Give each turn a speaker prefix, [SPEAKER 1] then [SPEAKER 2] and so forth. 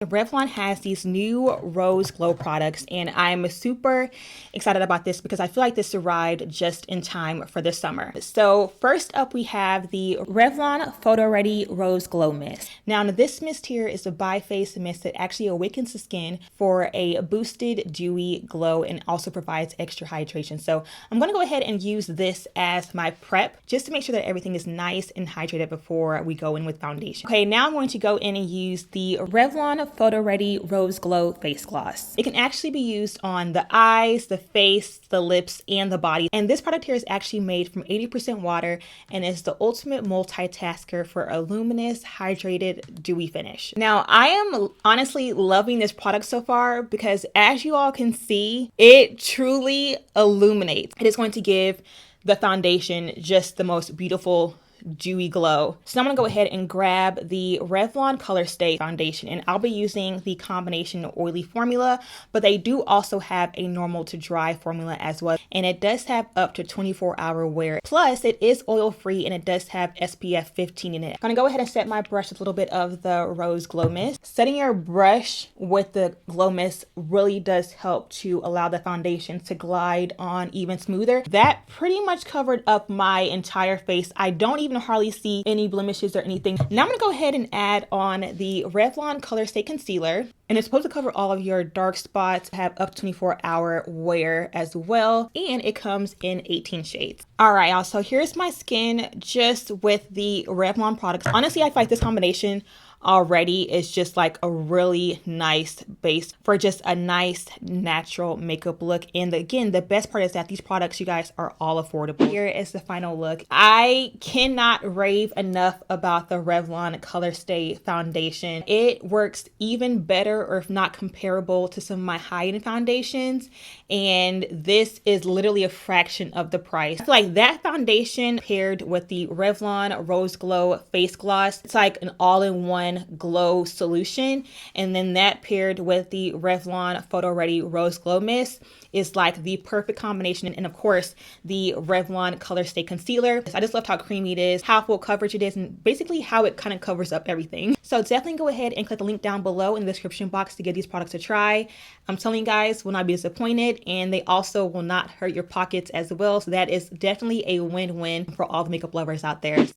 [SPEAKER 1] Revlon has these new Rose Glow products, and I'm super excited about this because I feel like this arrived just in time for the summer. So first up, we have the Revlon PhotoReady Rose Glow Mist. Now this mist here is a bi-phase mist that actually awakens the skin for a boosted dewy glow and also provides extra hydration. So I'm going to go ahead and use this as my prep just to make sure that everything is nice and hydrated before we go in with foundation. Okay, now I'm going to go in and use the Revlon PhotoReady Rose Glow Face Gloss. It can actually be used on the eyes, the face, the lips, and the body. And this product here is actually made from 80% water and is the ultimate multitasker for a luminous, hydrated, dewy finish. Now, I am honestly loving this product so far because as you all can see, it truly illuminates. It is going to give the foundation just the most beautiful dewy glow. So I'm gonna go ahead and grab the Revlon ColorStay foundation, and I'll be using the combination oily formula, but they do also have a normal to dry formula as well, and it does have up to 24-hour wear. Plus it is oil free and it does have SPF 15 in it. I'm gonna go ahead and set my brush with a little bit of the Rose Glow Mist. Setting your brush with the glow mist really does help to allow the foundation to glide on even smoother. That pretty much covered up my entire face. I don't even hardly see any blemishes or anything. Now I'm gonna go ahead and add on the Revlon ColorStay concealer, and it's supposed to cover all of your dark spots, have up to 24-hour wear as well, and it comes in 18 shades. All right, y'all, so here's my skin just with the Revlon products. Honestly, I feel like this combination already is just like a really nice base for just a nice natural makeup look. And again, the best part is that these products, you guys, are all affordable. Here is the final look. I cannot rave enough about the Revlon ColorStay foundation. It works even better, or if not comparable, to some of my high-end foundations, and this is literally a fraction of the price. I feel like that foundation paired with the Revlon Rose Glow Face Gloss, it's like an all-in-one glow solution, and then that paired with the Revlon PhotoReady Rose Glow Mist is like the perfect combination. And of course the Revlon ColorStay concealer. I just love how creamy it is, how full coverage it is, and basically how it kind of covers up everything. So definitely go ahead and click the link down below in the description box to give these products a try. I'm telling you guys, will not be disappointed, and they also will not hurt your pockets as well. So that is definitely a win-win for all the makeup lovers out there.